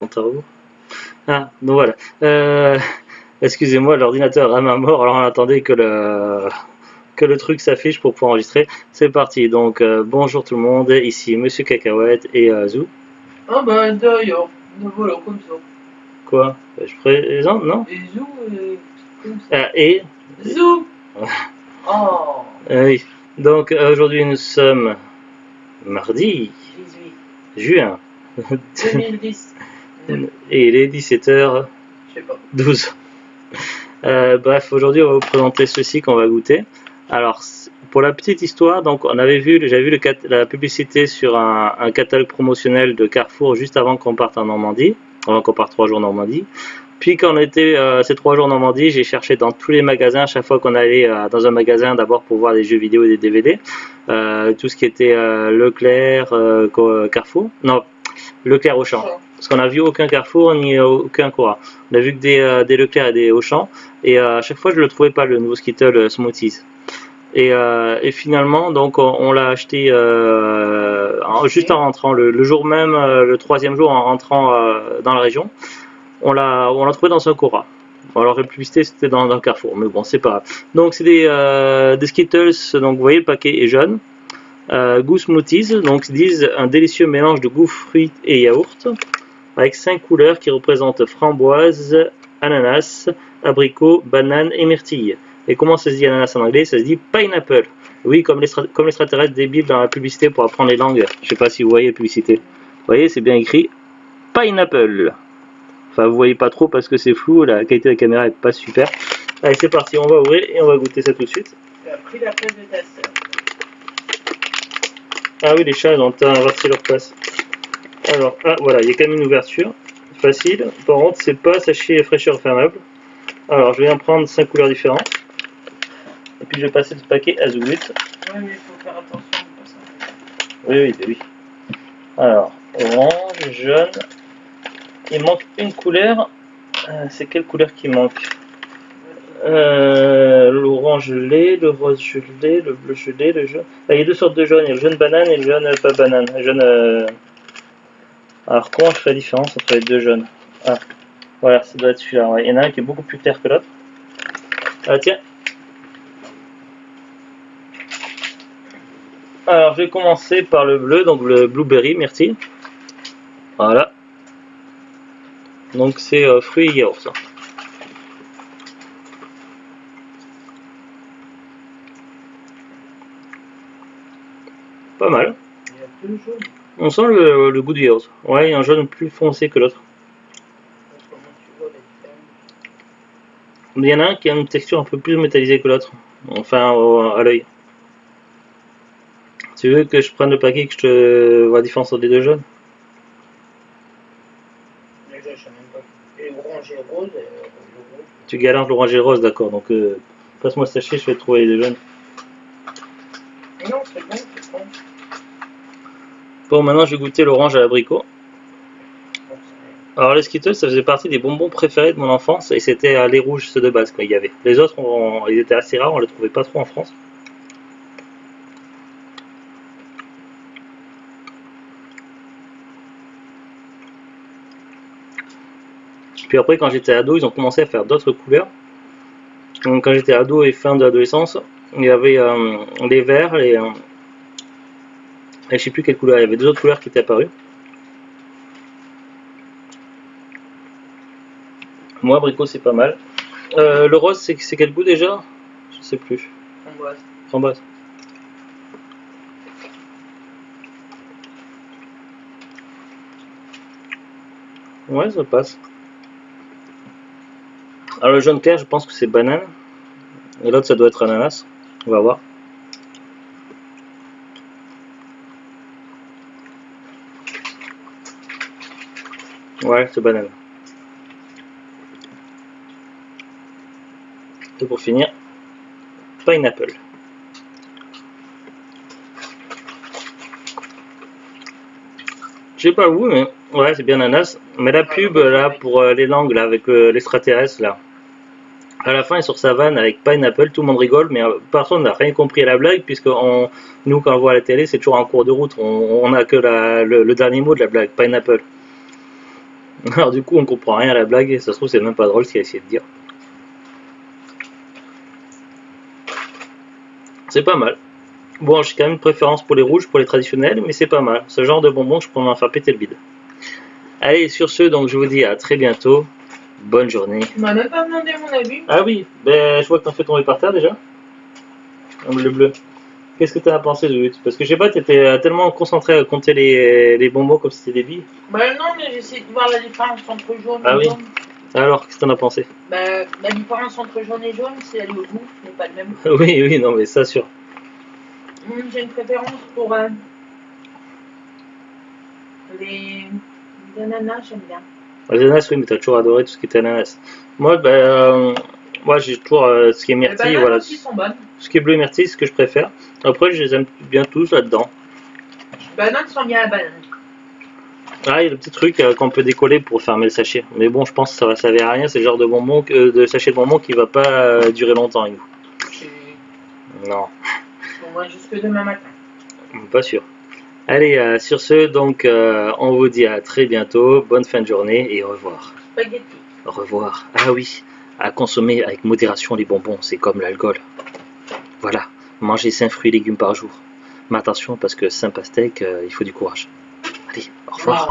Compte à rebours. Ah, donc voilà. Excusez-moi, l'ordinateur a ma mort, alors on attendait que le truc s'affiche pour pouvoir enregistrer. C'est parti, donc bonjour tout le monde, ici Monsieur Cacahuète et Zou. Ah bah d'ailleurs, voilà comme ça. Quoi? Je présente, non? Et Zou, comme ça. Ah, et Zou. Oh. oui. Donc aujourd'hui nous sommes mardi 18. juin 2010. et il est 17h12. Je sais pas. Bref, aujourd'hui on va vous présenter ceci qu'on va goûter. Alors, pour la petite histoire, donc j'avais vu la publicité sur un catalogue promotionnel de Carrefour juste avant qu'on parte en Normandie, avant qu'on parte 3 jours en Normandie. Puis quand on était ces 3 jours en Normandie, j'ai cherché dans tous les magasins, à chaque fois qu'on allait dans un magasin, d'abord pour voir des jeux vidéo et des DVD, tout ce qui était Leclerc, Carrefour, non, Leclerc Auchan. Parce qu'on n'a vu aucun Carrefour ni aucun Cora. On a vu que des Leclerc et des Auchan. Et à chaque fois, je ne le trouvais pas, le nouveau Skittle Smoothies. Et finalement, donc, on l'a acheté juste en rentrant, le jour même, le 3e jour en rentrant dans la région. On l'a trouvé dans un Cora. Alors la publicité c'était dans un Carrefour, mais bon, c'est pas grave. Donc c'est des Skittles, donc vous voyez le paquet est jaune. Goût Smoothies, donc ils disent un délicieux mélange de goût fruits et yaourt, avec 5 couleurs qui représentent framboise, ananas, abricot, banane et myrtille. Et comment ça se dit ananas en anglais? Ça se dit pineapple. Oui, comme l'extraterrestre débile dans la publicité pour apprendre les langues. Je sais pas si vous voyez la publicité. Vous voyez, c'est bien écrit pineapple. Enfin, vous voyez pas trop parce que c'est flou, la qualité de la caméra est pas super. Allez, c'est parti, on va ouvrir et on va goûter ça tout de suite. Tu as pris la place de ta soeur. Ah oui, les chats ils ont inversé leur place. Alors, ah voilà, il y a quand même une ouverture. Facile. Par contre, c'est pas sachet fraîcheur fermable. Alors, je vais en prendre 5 couleurs différentes. Et puis, je vais passer ce paquet à Zoulut. Oui, mais il faut faire attention de pas ça. Oui, oui. Alors, orange, jaune. Il manque une couleur. C'est quelle couleur qui manque? L'orange gelé, le rose gelé, le bleu gelé, le jaune. Ah, il y a 2 sortes de jaune. Il y a le jaune banane et le jaune pas banane. Le jaune. Alors, comment je fais la différence entre les 2 jaunes? Ah, voilà, ça doit être celui-là. Ouais. Il y en a un qui est beaucoup plus clair que l'autre. Ah, tiens. Alors, je vais commencer par le bleu, donc le blueberry, merci. Voilà. Donc, c'est fruits et yaourt, ça. Pas mal. Il y a 2 jaunes. On sent le goût du yaourt. Ouais, il y a un jaune plus foncé que l'autre. Comment tu vois la différence? Il y en a un qui a une texture un peu plus métallisée que l'autre. Enfin, à l'œil. Tu veux que je prenne le paquet et que je te vois la différence entre les 2 jaunes? Déjà, je sais même pas. Et orange et rose, le rose. Tu galantes l'orange et le rose, d'accord. Donc, passe-moi ce sachet, je vais trouver les 2 jaunes. Non, c'est bon, c'est bon. Bon, maintenant, je vais goûter l'orange à l'abricot. Alors les Skittles, ça faisait partie des bonbons préférés de mon enfance et c'était les rouges, ceux de base quoi, il y avait. Les autres, ils étaient assez rares, on les trouvait pas trop en France. Puis après, quand j'étais ado, ils ont commencé à faire d'autres couleurs. Donc quand j'étais ado et fin de l'adolescence, il y avait les verts, et je sais plus quelle couleur, il y avait 2 autres couleurs qui étaient apparues. Moi, abricot, c'est pas mal. Le rose, c'est quel goût déjà? Je sais plus. Framboise. Framboise. Ouais, ça passe. Alors le jaune clair, je pense que c'est banane. Et l'autre, ça doit être ananas. On va voir. Ouais, c'est banane. Et pour finir, pineapple. Je sais pas vous, mais ouais, c'est bien ananas. Mais la pub là pour les langues là avec l'extraterrestre là. À la fin, il est sur sa vanne avec Pineapple, tout le monde rigole, mais personne n'a rien compris à la blague, puisque nous, quand on voit à la télé, c'est toujours en cours de route, on n'a que le dernier mot de la blague, Pineapple. Alors du coup, on comprend rien à la blague et ça se trouve, c'est même pas drôle ce qu'il a essayé de dire. C'est pas mal. Bon, j'ai quand même une préférence pour les rouges, pour les traditionnels, mais c'est pas mal. Ce genre de bonbons, je pourrais m'en faire péter le bide. Allez, sur ce, donc je vous dis à très bientôt. Bonne journée. Tu m'as même pas demandé mon avis. Ah oui, ben, je vois que t'en fais tomber par terre déjà. Le bleu. Qu'est-ce que t'en as pensé, Zout? Parce que je sais pas, t'étais tellement concentré à compter les bonbons comme si c'était des billes. Bah non, mais j'essaie de voir la différence entre jaune Ah et oui. jaune. Alors, qu'est-ce que t'en as pensé? Bah, la différence entre jaune et jaune, c'est le goût, n'est pas le même. Oui, oui, non, mais ça sûr. J'ai une préférence pour les ananas, j'aime bien. Les ananas, oui, mais t'as toujours adoré tout ce qui était ananas. Moi, moi j'ai toujours ce qui est Les myrtille, bananes voilà. aussi sont bonnes. Ce qui est bleu et myrtille, c'est ce que je préfère. Après, je les aime bien tous là-dedans. Les bananes sont bien à la banane. Ah, il y a le petit truc qu'on peut décoller pour fermer le sachet. Mais bon, je pense que ça va servir à rien. C'est le genre de bonbon, de sachet de bonbons qui va pas durer longtemps avec nous. Non, Bon, moi, jusque demain matin. pas sûr. Allez, sur ce, donc, on vous dit à très bientôt. Bonne fin de journée et au revoir. Spaghetti. Au revoir. Ah oui, à consommer avec modération les bonbons, c'est comme l'alcool. Voilà, mangez 5 fruits et légumes par jour. Mais attention, parce que 5 pastèques, il faut du courage. Allez, au revoir.